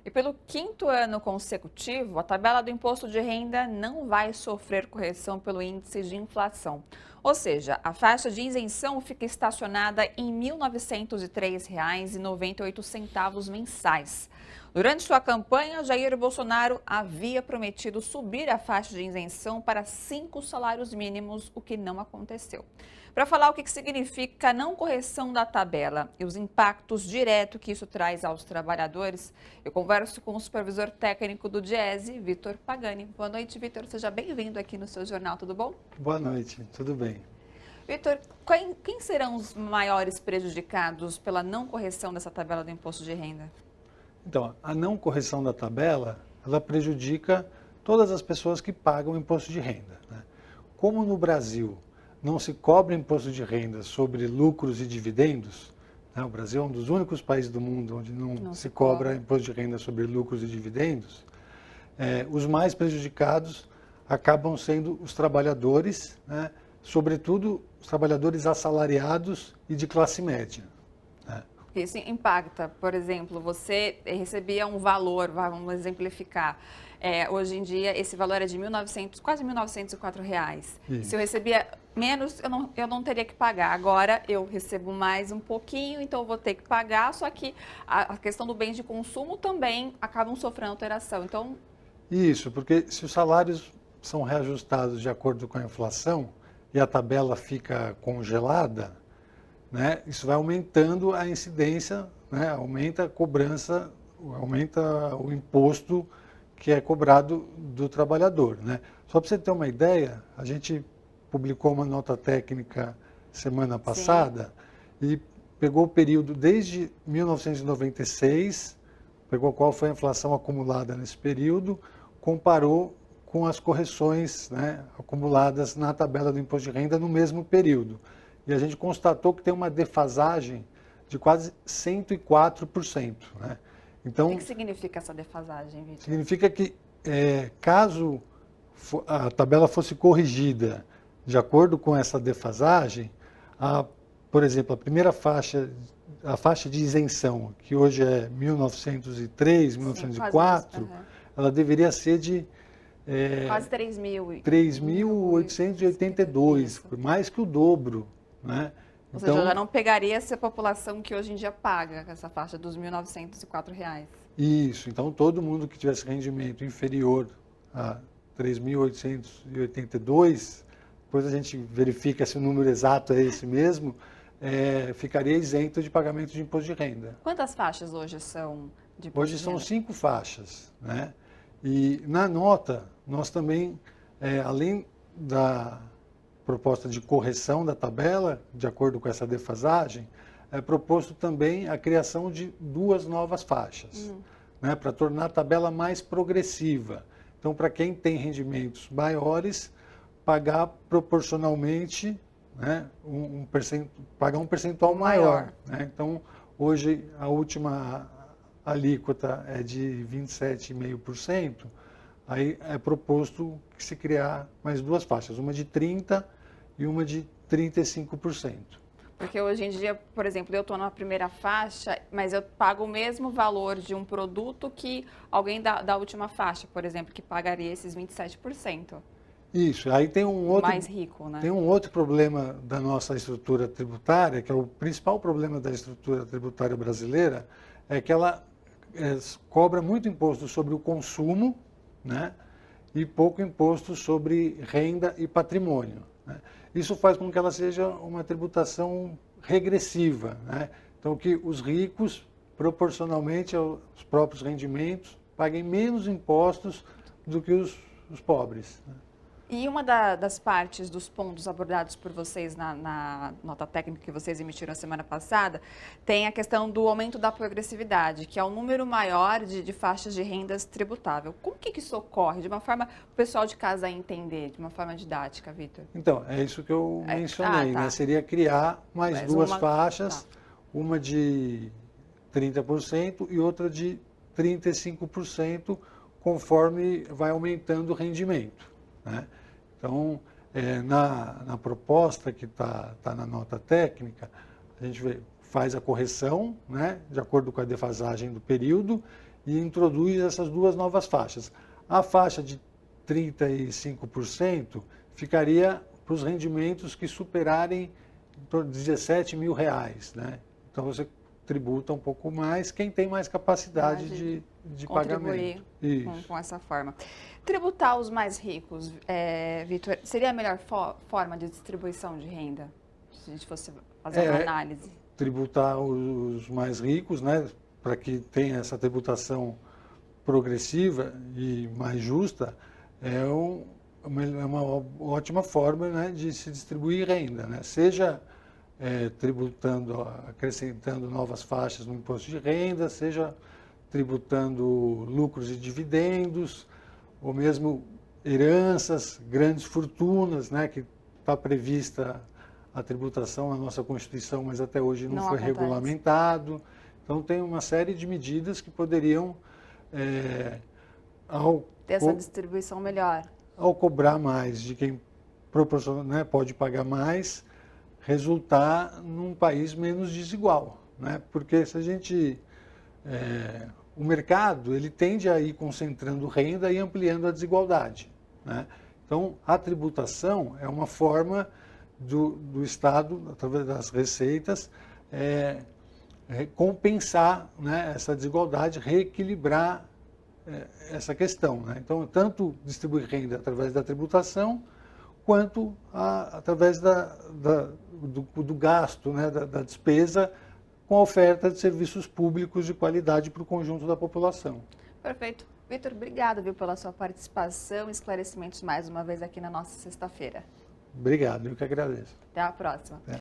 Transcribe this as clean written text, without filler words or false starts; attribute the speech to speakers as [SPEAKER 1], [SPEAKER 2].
[SPEAKER 1] E pelo quinto ano consecutivo, a tabela do imposto de renda não vai sofrer correção pelo índice de inflação. Ou seja, a faixa de isenção fica estacionada em R$ 1.903,98 mensais. Durante sua campanha, Jair Bolsonaro havia prometido subir a faixa de isenção para 5 salários mínimos, o que não aconteceu. Para falar o que significa a não correção da tabela e os impactos diretos que isso traz aos trabalhadores, eu converso com o supervisor técnico do Diese, Vitor Pagani. Boa noite, Vitor. Seja bem-vindo aqui no seu jornal, tudo bom?
[SPEAKER 2] Boa noite, tudo bem.
[SPEAKER 1] Vitor, quem serão os maiores prejudicados pela não correção dessa tabela do imposto de renda?
[SPEAKER 2] Então, a não correção da tabela, ela prejudica todas as pessoas que pagam imposto de renda, né? Como no Brasil não se cobra imposto de renda sobre lucros e dividendos, né? O Brasil é um dos únicos países do mundo onde não se cobra imposto de renda sobre lucros e dividendos, os mais prejudicados acabam sendo os trabalhadores, né? Sobretudo os trabalhadores assalariados e de classe média.
[SPEAKER 1] Isso impacta, por exemplo, você recebia um valor, vamos exemplificar, hoje em dia esse valor é de quase R$ 1.904. Se eu recebia menos, eu não teria que pagar. Agora eu recebo mais um pouquinho, então eu vou ter que pagar, só que a questão do bem de consumo também acabam sofrendo alteração. Então...
[SPEAKER 2] Isso, porque se os salários são reajustados de acordo com a inflação e a tabela fica congelada, né, isso vai aumentando a incidência, né, aumenta a cobrança, aumenta o imposto que é cobrado do trabalhador, né? Só para você ter uma ideia, a gente publicou uma nota técnica semana passada. Sim. E pegou o período desde 1996, pegou qual foi a inflação acumulada nesse período, comparou com as correções, né, acumuladas na tabela do imposto de renda no mesmo período. E a gente constatou que tem uma defasagem de quase 104%. Né? Então,
[SPEAKER 1] o que significa essa defasagem, Vitor?
[SPEAKER 2] Significa que, caso a tabela fosse corrigida de acordo com essa defasagem, por exemplo, a primeira faixa, a faixa de isenção, que hoje é 1903, 1904, ela deveria ser de...
[SPEAKER 1] quase 3.000.
[SPEAKER 2] 3.882, mais que o dobro. Né?
[SPEAKER 1] Ou seja, já não pegaria essa população que hoje em dia paga essa faixa dos R$ 1.904.
[SPEAKER 2] Isso, então todo mundo que tivesse rendimento inferior a 3.882, depois a gente verifica se o número exato é esse mesmo, ficaria isento de pagamento de imposto de renda.
[SPEAKER 1] Quantas faixas hoje são de imposto de renda?
[SPEAKER 2] Hoje são 5 faixas. Né? E na nota, nós também, além da proposta de correção da tabela, de acordo com essa defasagem, é proposto também a criação de 2 novas faixas, né, para tornar a tabela mais progressiva. Então, para quem tem rendimentos maiores, pagar proporcionalmente, né, pagar um percentual maior. Né? Então, hoje, a última alíquota é de 27,5%, aí é proposto que se criar mais 2 faixas, uma de 30% e uma de 35%.
[SPEAKER 1] Porque hoje em dia, por exemplo, eu estou na primeira faixa, mas eu pago o mesmo valor de um produto que alguém da última faixa, por exemplo, que pagaria esses 27%.
[SPEAKER 2] Isso, aí tem um outro...
[SPEAKER 1] mais rico, né?
[SPEAKER 2] Tem um outro problema da nossa estrutura tributária, que é o principal problema da estrutura tributária brasileira, é que ela cobra muito imposto sobre o consumo, né, e pouco imposto sobre renda e patrimônio. Né? Isso faz com que ela seja uma tributação regressiva, né? Então, que os ricos, proporcionalmente aos próprios rendimentos, paguem menos impostos do que os pobres. Né?
[SPEAKER 1] E uma das partes dos pontos abordados por vocês na nota técnica que vocês emitiram a semana passada, tem a questão do aumento da progressividade, que é um número maior de faixas de rendas tributável. Como que isso ocorre? De uma forma, o pessoal de casa entender, de uma forma didática, Vitor?
[SPEAKER 2] Então, é isso que eu mencionei, né? Seria criar mais 2 faixas, uma de 30% e outra de 35%, conforme vai aumentando o rendimento. Né? Então, na proposta que está na nota técnica, a gente faz a correção, né, de acordo com a defasagem do período, e introduz essas duas novas faixas. A faixa de 35% ficaria para os rendimentos que superarem em torno de R$17 mil, né? Então você tributa um pouco mais quem tem mais capacidade de pagamento.
[SPEAKER 1] Com essa forma. Tributar os mais ricos, Vitor, seria a melhor forma de distribuição de renda? Se a gente fosse fazer uma análise.
[SPEAKER 2] Tributar os mais ricos, né? Para que tenha essa tributação progressiva e mais justa, é uma ótima forma, né, de se distribuir renda, né? Seja tributando, acrescentando novas faixas no imposto de renda, seja tributando lucros e dividendos, ou mesmo heranças, grandes fortunas, né, que está prevista a tributação na nossa Constituição, mas até hoje não foi regulamentado. Então tem uma série de medidas que poderiam,
[SPEAKER 1] ter essa distribuição melhor.
[SPEAKER 2] Ao cobrar mais de quem né, pode pagar mais, resultar num país menos desigual, né? Porque se a gente o mercado ele tende a ir concentrando renda e ampliando a desigualdade, né? Então a tributação é uma forma do Estado, através das receitas, compensar, né, essa desigualdade, reequilibrar essa questão, né? Então tanto distribuir renda através da tributação quanto através do gasto, né, da despesa com a oferta de serviços públicos de qualidade para o conjunto da população.
[SPEAKER 1] Perfeito. Vitor, obrigado, pela sua participação e esclarecimentos mais uma vez aqui na nossa sexta-feira.
[SPEAKER 2] Obrigado, eu que agradeço.
[SPEAKER 1] Até a próxima.